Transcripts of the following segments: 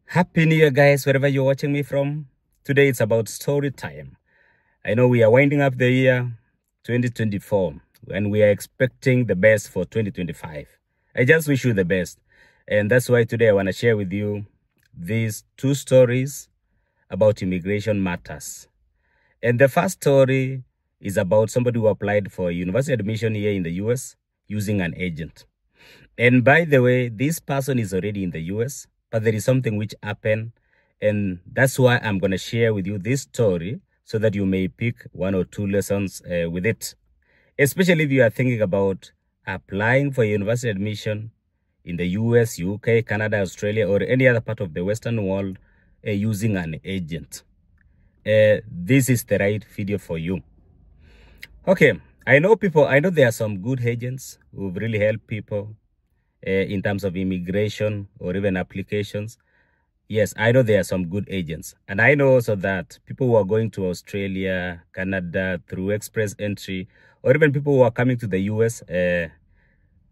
Happy New Year, guys, wherever you're watching me from. Today it's about story time. I know we are winding up the year 2024 and we are expecting the best for 2025. I just wish you the best. And that's why today I want to share with you these two stories about immigration matters. And the first story is about somebody who applied for university admission here in the US using an agent. And by the way, this person is already in the US, but there is something which happened. And that's why I'm going to share with you this story so that you may pick one or two lessons with it. Especially if you are thinking about applying for university admission in the US, UK, Canada, Australia, or any other part of the Western world using an agent. This is the right video for you. Okay, I know there are some good agents who really help people in terms of immigration or even applications. Yes, I know there are some good agents. And I know also that people who are going to Australia, Canada through express entry, or even people who are coming to the US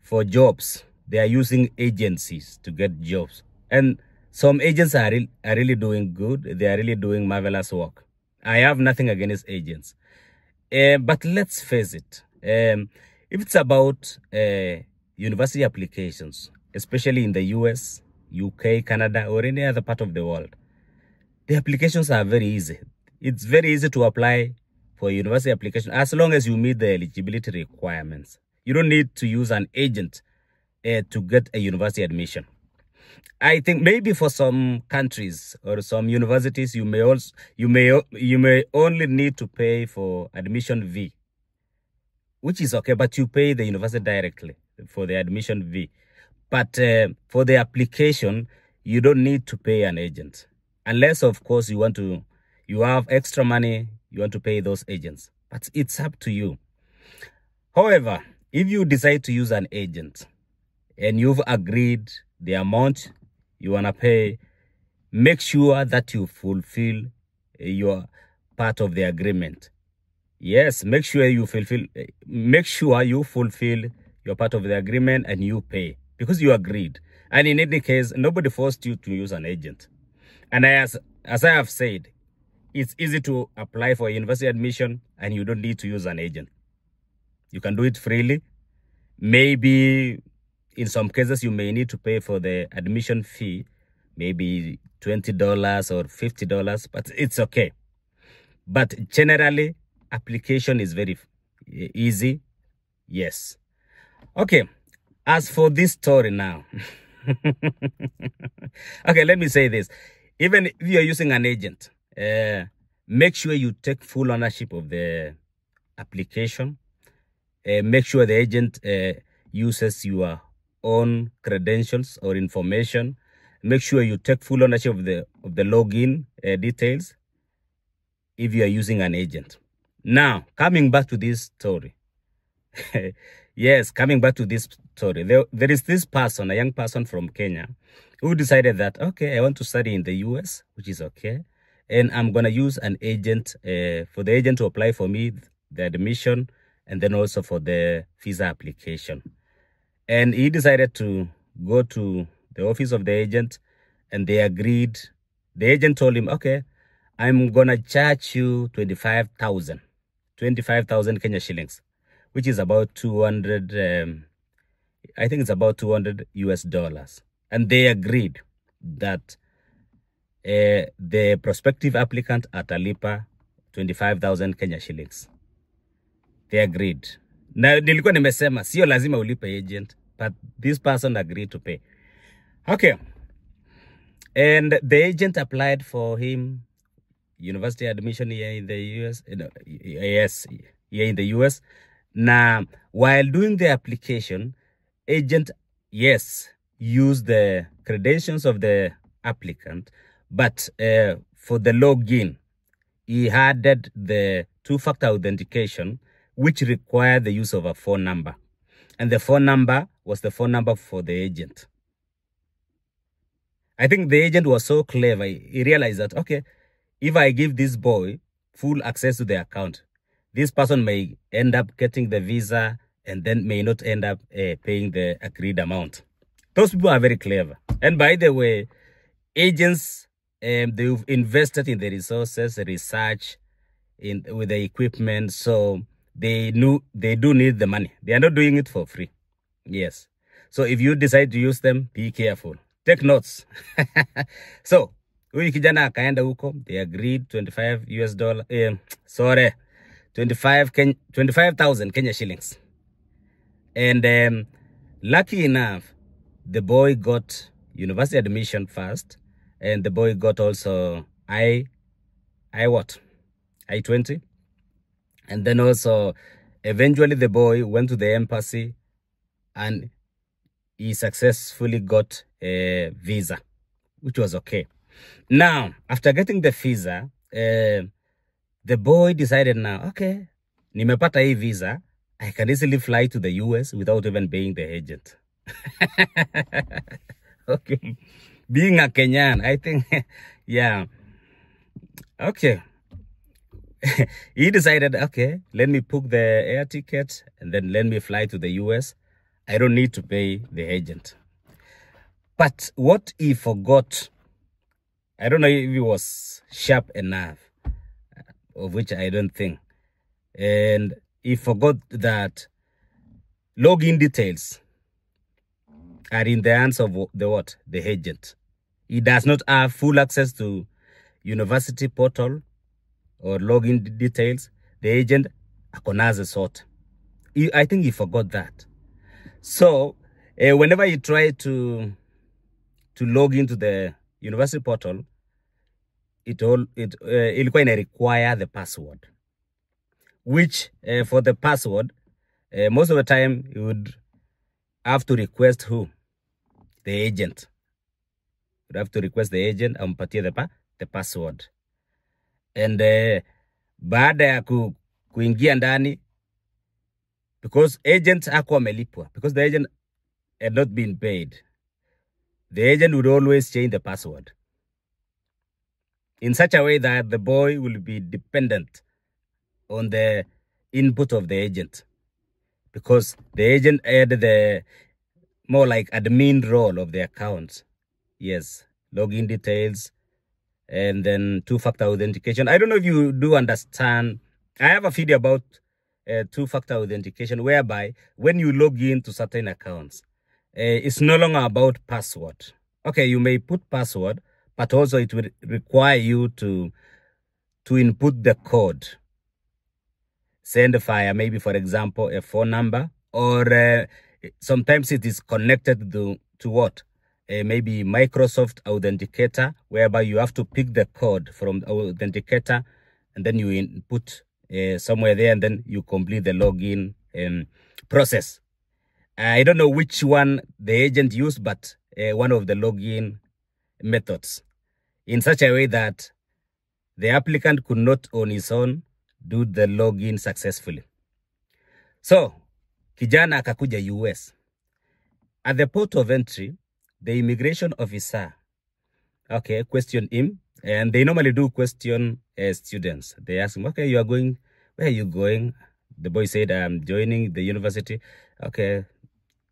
for jobs, they are using agencies to get jobs. And some agents are really doing good. They are really doing marvelous work. I have nothing against agents. But let's face it. If it's about university applications, especially in the US, UK, Canada, or any other part of the world, the applications are very easy. It's very easy to apply for a university application as long as you meet the eligibility requirements. You don't need to use an agent to get a university admission. I think maybe for some countries or some universities, you may only need to pay for admission fee, which is okay, but you pay the university directly for the admission fee. But for the application, you don't need to pay an agent. Unless, of course, you have extra money, you want to pay those agents. But it's up to you. However, if you decide to use an agent and you've agreed the amount you want to pay, make sure that you fulfill your part of the agreement. Yes, make sure you fulfill your part of the agreement and you pay because you agreed. And in any case, nobody forced you to use an agent. And as I have said, it's easy to apply for a university admission and you don't need to use an agent. You can do it freely. Maybe in some cases, you may need to pay for the admission fee, maybe $20 or $50, but it's okay. But generally, application is very easy. Yes. Okay. As for this story now, okay, let me say this. Even if you're using an agent, make sure you take full ownership of the application. Make sure the agent uses your own credentials or information. Make sure you take full ownership of the login details if you are using an agent. Now, coming back to this story. Yes, coming back to this story. There is this person, a young person from Kenya, who decided that, okay, I want to study in the US, which is okay. And I'm going to use an agent for the agent to apply for me the admission and then also for the visa application. And he decided to go to the office of the agent and they agreed. The agent told him, okay, I'm going to charge you 25,000 Kenya shillings, which is about 200, I think it's about $200 US. And they agreed that the prospective applicant atalipa 25,000 Kenya shillings. They agreed. Na nilikuwa nimesema sio lazima ulipe agent, but this person agreed to pay. Okay. And the agent applied for him university admission here in the US. Yes, here in the US. Now, while doing the application, agent, yes, used the credentials of the applicant, but for the login, he added the two-factor authentication, which required the use of a phone number. And the phone number was the phone number for the agent. I think the agent was so clever, he realized that, okay, if I give this boy full access to the account, this person may end up getting the visa and then may not end up paying the agreed amount. Those people are very clever. And by the way, agents, they've invested in the resources, research, with the equipment, so they do need the money. They are not doing it for free. Yes. So if you decide to use them, be careful. Take notes. So huyu kijana akaenda huko, they agreed $25 sorry, 25,000 Kenya shillings. And lucky enough, the boy got university admission first, and the boy got also I-20. And then also, eventually the boy went to the embassy and he successfully got a visa, which was okay. Now, after getting the visa, the boy decided now, okay, nimepata hii visa, I can easily fly to the US without even paying the agent. Okay. Being a Kenyan, I think, yeah. Okay. He decided, okay, let me book the air ticket and then let me fly to the US. I don't need to pay the agent. But what he forgot, I don't know if he was sharp enough, of which I don't think. And he forgot that login details are in the hands of the agent. He does not have full access to university portal or login details. The agent akonaze sort. I think he forgot that. So whenever you try to log into the university portal, it require the password, which for the password, most of the time you would have to request who? The agent. You have to request the agent ampatie the password. And baada ya kuingia ndani, because agent hakuwa amelipwa, because the agent had not been paid, the agent would always change the password in such a way that the boy will be dependent on the input of the agent, because the agent had the more like admin role of the account. Yes, login details, and then two-factor authentication. I don't know if you do understand. I have a video about two-factor authentication, whereby when you log into certain accounts, it's no longer about password. Okay, you may put password, but also it will require you to input the code. Send file, maybe for example, a phone number, or sometimes it is connected to what? Maybe Microsoft Authenticator, whereby you have to pick the code from the Authenticator and then you input somewhere there and then you complete the login process. I don't know which one the agent used, but one of the login methods, in such a way that the applicant could not on his own do the login successfully. So, kijana akakuja US. At the port of entry, the immigration officer, okay, questioned him, and they normally do question students. They ask him, okay, you are going, where are you going? The boy said, I'm joining the university. Okay.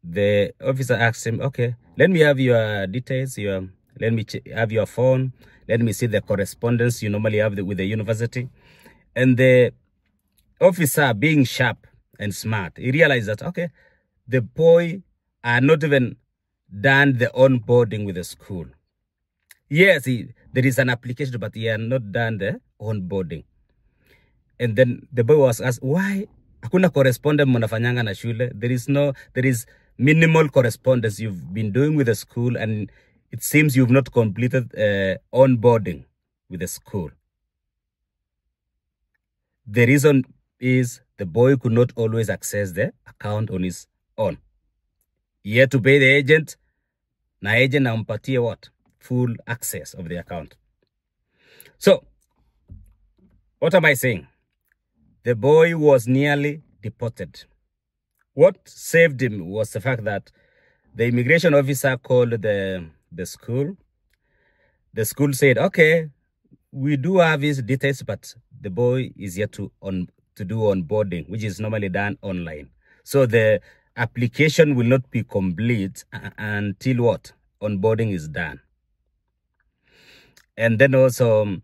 The officer asked him, okay, let me have your details, let me have your phone, let me see the correspondence you normally have with the university. And the officer, being sharp and smart, he realized that, okay, the boy are not even done the onboarding with the school. Yes, there is an application, but he had not done the onboarding. And then the boy was asked, why? Hakuna correspondence mnafanyanga na shule. There is minimal correspondence you've been doing with the school, and it seems you've not completed onboarding with the school. The reason is the boy could not always access the account on his own. He had to pay the agent. Na agent ampatie what? Full access of the account. So, what am I saying? The boy was nearly deported. What saved him was the fact that the immigration officer called the school. The school said, okay, we do have his details, but the boy is yet to do onboarding, which is normally done online. So the application will not be complete until what? Onboarding is done. And then also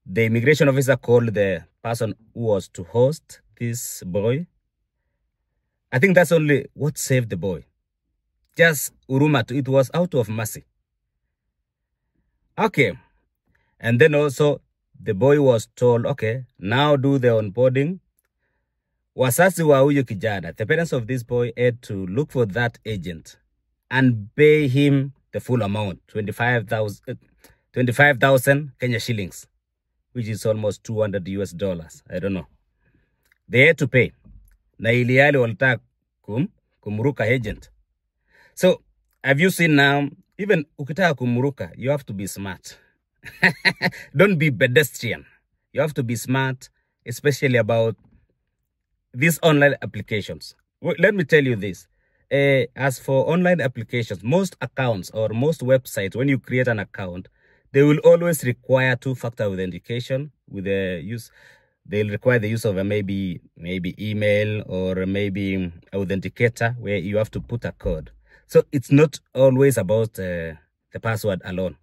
the immigration officer called the person who was to host this boy. I think that's only what saved the boy. Just Uruma, it was out of mercy. Okay. And then also the boy was told, okay, now do the onboarding. Wasasi wa huyu kijana, the parents of this boy had to look for that agent and pay him the full amount, 25,000 Kenya shillings, which is almost 200 US dollars. I don't know. They had to pay. Na iliali walta kumruka agent. So, have you seen now, even ukitaka kumruka, you have to be smart. Don't be pedestrian. You have to be smart, especially about these online applications. Let me tell you this. As for online applications, most accounts or most websites, when you create an account, they will always require two-factor authentication with the use. They'll require the use of a maybe email or maybe authenticator where you have to put a code. So it's not always about the password alone.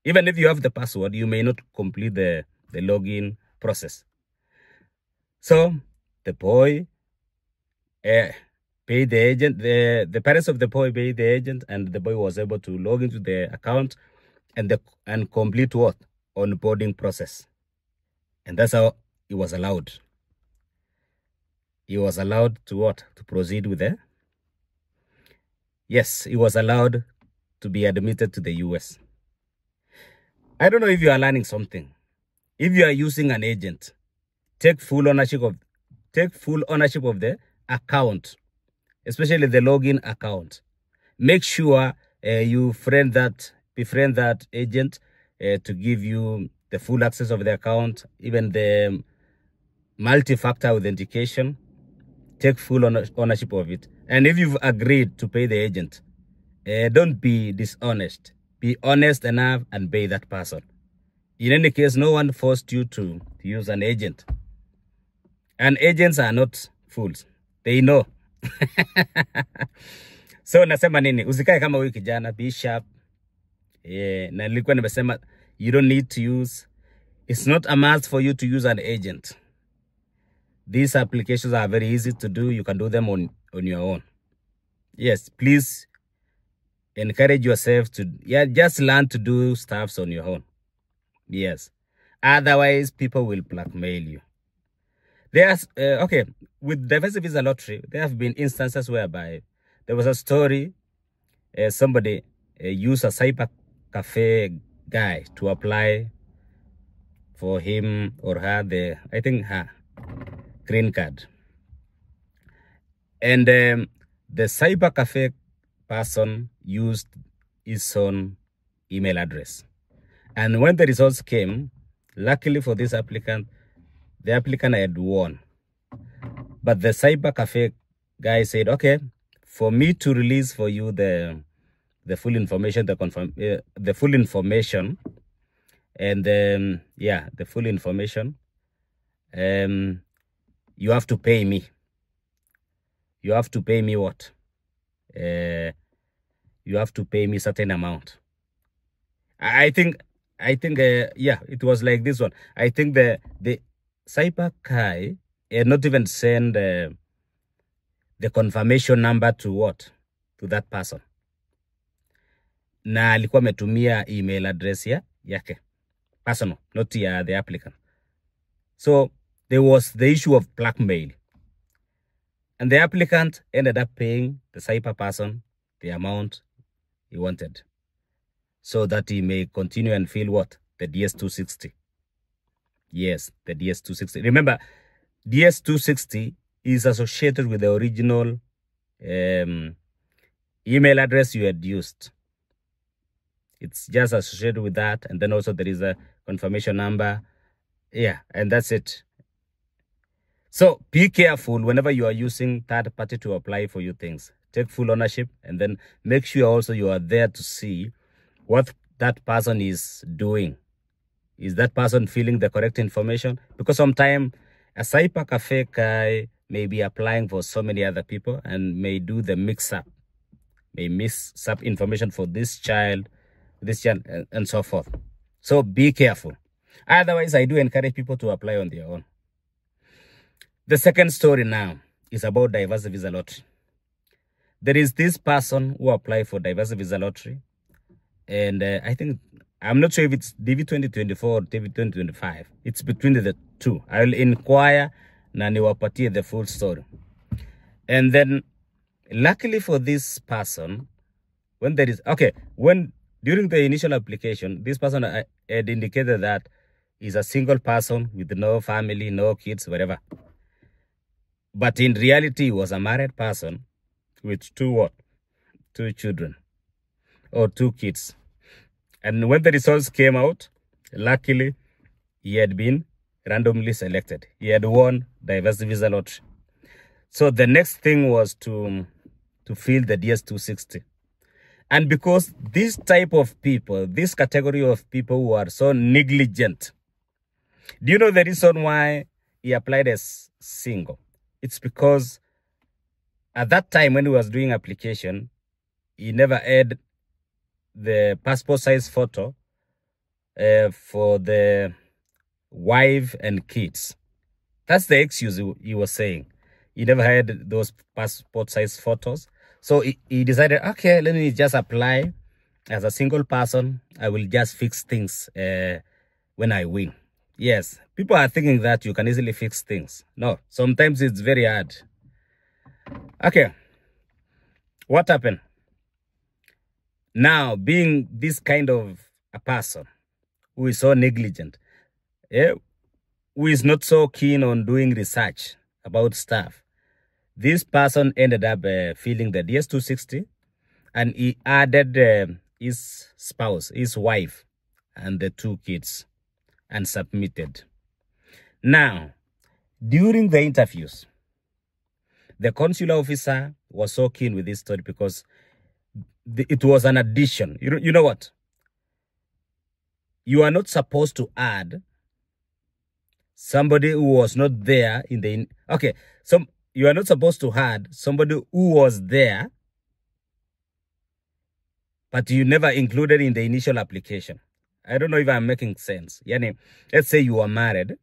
Even if you have the password, you may not complete the login process. So the boy paid the agent, the parents of the boy paid the agent, and the boy was able to log into the account and complete what? Onboarding process. And that's how he was allowed. He was allowed to what? To proceed with it. Yes, he was allowed to be admitted to the US. I don't know if you are learning something. If you are using an agent, take full ownership of the account, especially the login account. Make sure you befriend that agent to give you the full access of the account, even the multi-factor authentication. Take full ownership of it. And if you've agreed to pay the agent, don't be dishonest. Be honest enough and pay that person. In any case, no one forced you to use an agent. And agents are not fools. They know. So nasema nini? Usikae kama huyu kijana, be sharp. Na nilikuwa nimesema you don't need to use. It's not a must for you to use an agent. These applications are very easy to do. You can do them on your own. Yes, please encourage yourself to just learn to do stuffs on your own. Yes. Otherwise, people will blackmail you. There's okay, with Diversity Visa Lottery, there have been instances whereby there was a story, somebody used a cyber cafe guy to apply for him or her her green card. And the cyber cafe person used his own email address. And when the results came, luckily for this applicant, the applicant had won. But the cyber cafe guy said, okay, for me to release for you the full information, the full information, and the full information, you have to pay me. You have to pay me what? You have to pay me certain amount. I think it was like this one. I think the cyber guy had not even send the confirmation number to what? To that person. Na alikuwa ametumia email address yake. Personal, not the applicant. So there was the issue of blackmail. And the applicant ended up paying the cyber person the amount he wanted, so that he may continue and fill what? The DS-260. Yes, the DS-260. Remember, DS-260 is associated with the original email address you had used. It's just associated with that. And then also there is a confirmation number. Yeah, and that's it. So be careful whenever you are using third party to apply for your things. Take full ownership, and then make sure also you are there to see what that person is doing. Is that person filling the correct information? Because sometimes a cyber cafe guy may be applying for so many other people and may do the mix-up. May mix up information for this child, and so forth. So be careful. Otherwise, I do encourage people to apply on their own. The second story now is about diverse visa lottery. There is this person who applied for diverse visa lottery. And I think, I'm not sure if it's DV 2024 or DV 2025. It's between the two. I'll inquire and niwapatie the full story. And then, luckily for this person, when there is, during the initial application, this person had indicated that he's a single person with no family, no kids, whatever. But in reality, he was a married person with two children or 2 kids. And when the results came out, luckily, he had been randomly selected. He had won diverse visa lottery. So the next thing was to fill the DS-260. And because this type of people, this category of people who are so negligent, do you know the reason why he applied as single? It's because at that time when he was doing application, he never had the passport size photo for the wife and kids. That's the excuse he was saying. He never had those passport size photos. So he decided, okay, let me just apply as a single person. I will just fix things when I win. Yes, people are thinking that you can easily fix things. No, sometimes it's very hard. Okay, what happened? Now, being this kind of a person who is so negligent, who is not so keen on doing research about stuff, this person ended up filling the DS-260, and he added his spouse, his wife, and the 2 kids, and submitted. Now, during the interviews, the consular officer was so keen with this story because it was an addition. You know what? You are not supposed to add somebody who was not there in the... Okay, so you are not supposed to add somebody who was there, but you never included in the initial application. I don't know if I'm making sense. Yani, let's say you are married,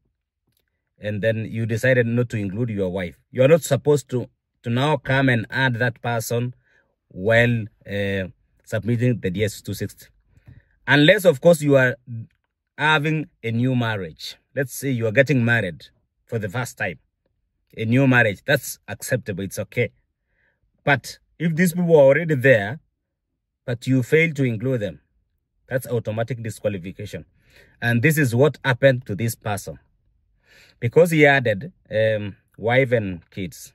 and then you decided not to include your wife. You are not supposed to now come and add that person while submitting the DS-260. Unless, of course, you are having a new marriage. Let's say you are getting married for the first time. A new marriage, that's acceptable, it's okay. But if these people are already there, but you fail to include them, that's automatic disqualification. And this is what happened to this person. Because he added wife and kids.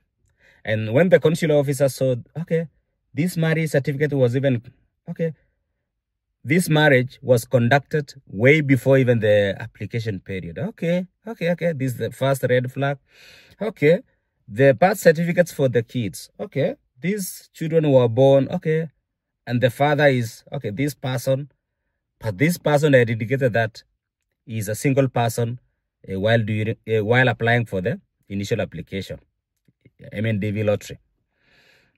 And when the consular officer saw, okay, this marriage certificate was even, okay, this marriage was conducted way before even the application period. Okay, this is the first red flag. Okay, the birth certificates for the kids. Okay, these children were born. Okay, and the father is, okay, this person. But this person had indicated that he is a single person while applying for the initial application. I mean, DV lottery.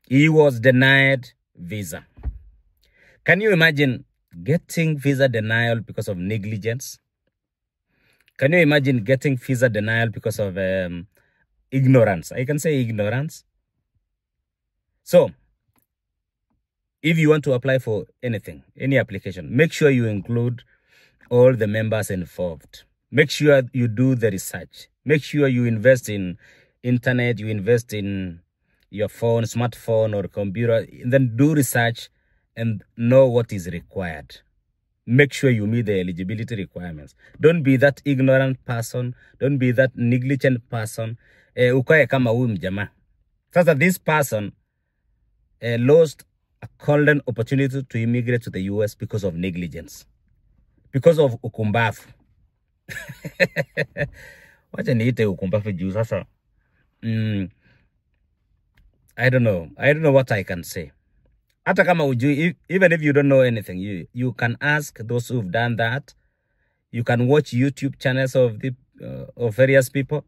He was denied visa. Can you imagine getting visa denial because of negligence? Can you imagine getting visa denial because of ignorance? I can say ignorance. So, if you want to apply for anything, any application, make sure you include all the members involved. Make sure you do the research. Make sure you invest in internet, you invest in your phone, smartphone or computer, then do research and know what is required. Make sure you meet the eligibility requirements. Don't be that ignorant person. Don't be that negligent person. Ukae kama huyu mjamaa. Sasa this person lost a golden opportunity to immigrate to the US because of negligence. Because of ukumbafu. Wacha niite ukumbafu juu sasa. I don't know what I can say. Hata kama ujui, even if you don't know anything, you can ask those who've done that. You can watch YouTube channels of various people.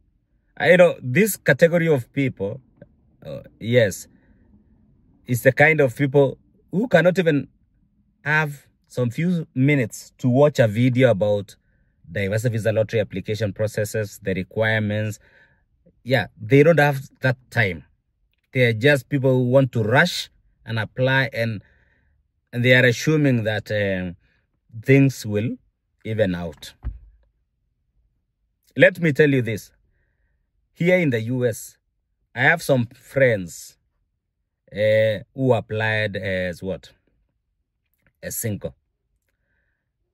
I know this category of people, yes, is the kind of people who cannot even have some few minutes to watch a video about diverse visa lottery application processes, the requirements. Yeah, they don't have that time. They're just people who want to rush and apply, and they are assuming that things will even out. Let me tell you this. Here in the US, I have some friends who applied as what? As single.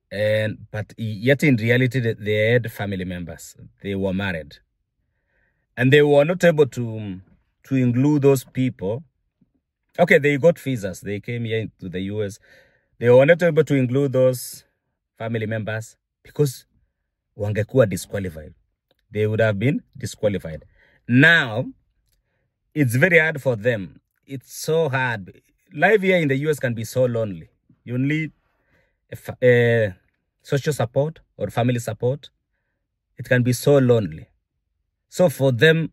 But yet in reality, they had family members. They were married. And they were not able to include those people. Okay, they got visas. They came here to the US. They were not able to include those family members because wangekuwa disqualified. They would have been disqualified. Now, it's very hard for them. It's so hard. Life here in the US can be so lonely. You need social support or family support. It can be so lonely. So for them,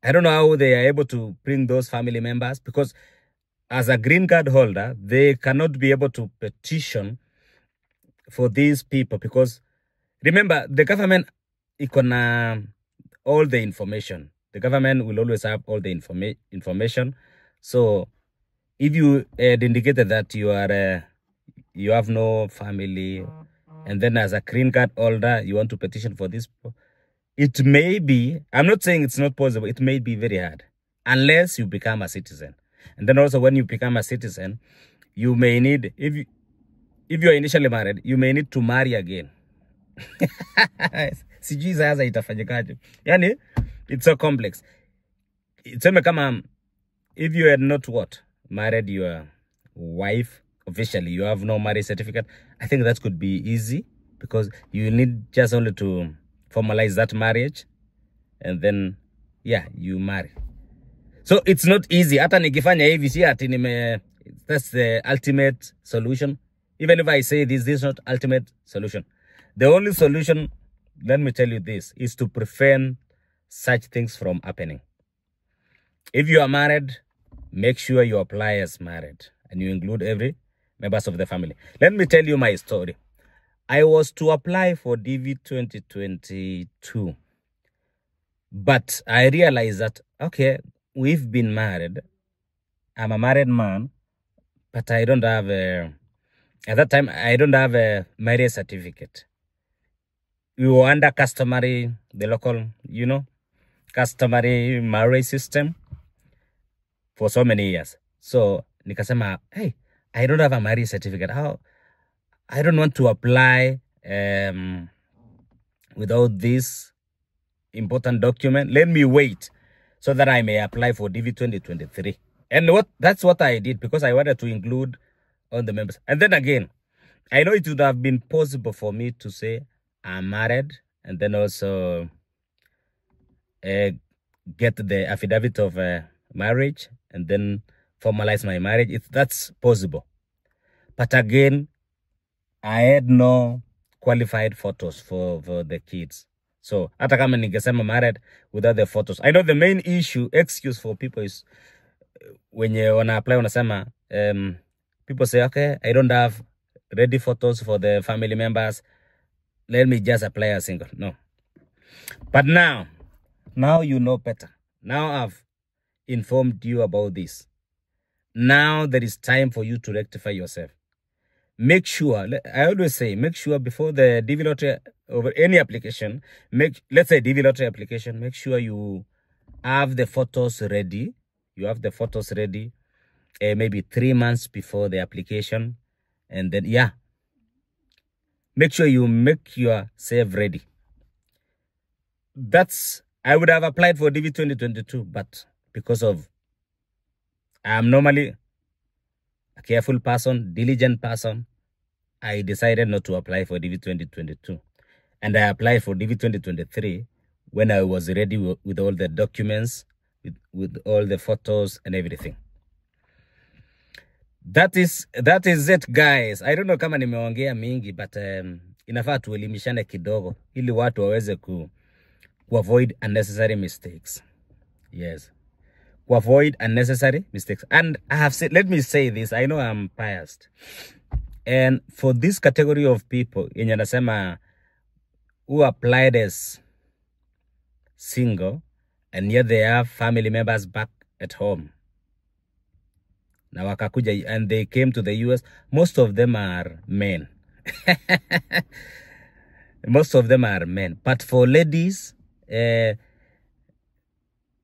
I don't know how they are able to bring those family members, because as a green card holder, they cannot be able to petition for these people, because remember, the government all the information. The government will always have all the information. So if you had indicated that you have no family, and then as a green card holder, you want to petition for this, it may be, I'm not saying it's not possible, it may be very hard, unless you become a citizen. And then also when you become a citizen, you may need, if you are initially married, you may need to marry again. Sijui sasa itafanyikaje. Yani, it's so complex. Itseme kama, if you had not married your wife officially, you have no marriage certificate, I think that could be easy, because you need just only to formalize that marriage, and then, yeah, you marry. So it's not easy. Hata nikifanya hivi si ati that's the ultimate solution. Even if I say this is not ultimate solution. The only solution, let me tell you this, is to prevent such things from happening. If you are married, make sure you apply as married, and you include every members of the family. Let me tell you my story. I was to apply for DV 2022, but I realized that, okay, we've been married. I'm a married man, but I don't have at that time, I don't have a marriage certificate. We were under customary, the local, customary marriage system for so many years. So, nikasema, hey, I don't have a marriage certificate. How? I don't want to apply without this important document. Let me wait so that I may apply for DV 2023. And that's what I did, because I wanted to include all the members. And then again, I know it would have been possible for me to say I'm married, and then also get the affidavit of marriage, and then formalize my marriage. That's possible. But again, I had no qualified photos for the kids. So, hata kama ningesema married without the photos. I know the main excuse for people is when you wanna apply, wanasema, people say, okay, I don't have ready photos for the family members. Let me just apply as single. No. But now you know better. Now I've informed you about this. Now there is time for you to rectify yourself. Make sure, I always say, make sure before the DV lottery, over any application, let's say DV lottery application, make sure you have the photos ready. You have the photos ready maybe 3 months before the application. And then, yeah, make sure you make yourself ready. I would have applied for DV 2022, but because of I'm normally a careful person, diligent person, I decided not to apply for DV 2022. And I applied for DV 2023 when I was ready with all the documents, with all the photos and everything. That is it, guys. I don't know kama nimeongea mingi, but inafaa tuelimishane kidogo ili watu waweze ku avoid unnecessary mistakes. Yes. To avoid unnecessary mistakes. And I have said, let me say this, I know I'm biased. And for this category of people, yenye nasema who applied as single and yet they have family members back at home. Na wakakuja and they came to the US, most of them are men. Most of them are men. But for ladies, I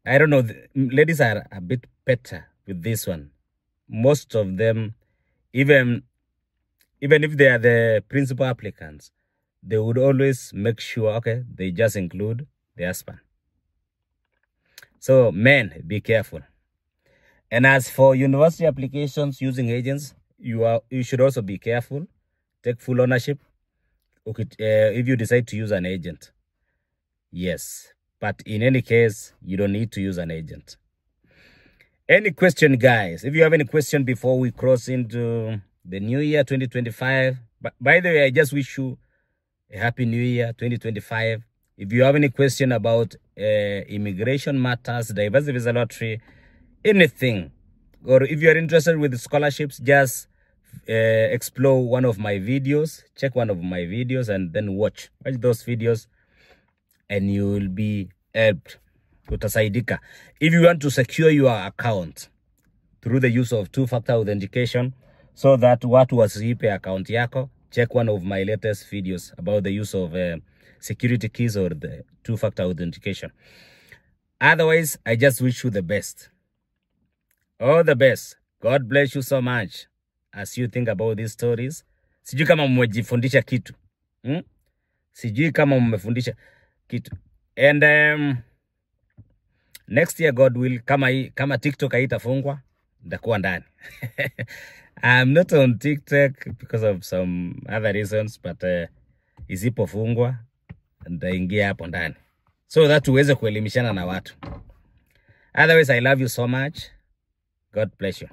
don't know, ladies are a bit better with this one. Most of them, even if they are the principal applicants, they would always make sure, okay, they just include the husband. So men, be careful. And as for university applications using agents, you should also be careful. Take full ownership. Okay, if you decide to use an agent. Yes. But in any case, you don't need to use an agent. Any question, guys? If you have any question before we cross into the new year, 2025. By the way, I just wish you a happy new year, 2025. If you have any question about immigration matters, diversity visa lottery, anything, or if you are interested with scholarships, just explore one of my videos, check one of my videos, and then watch those videos, and you will be helped. Utasaidika. If you want to secure your account through the use of two-factor authentication, so that watu wasiipe account yako, check one of my latest videos about the use of security keys or the two-factor authentication. Otherwise, I just wish you the best. All the best. God bless you so much as you think about these stories. Sijui kama mmejifundisha kitu. Sijui kama mmefundisha kitu. And next year, God will, kama TikTok haitafungwa, nitakuwa ndani. I'm not on TikTok because of some other reasons, but isipofungwa, nitaingia hapo ndani. So that tuweze kuelimishana na watu. Otherwise, I love you so much. God bless you.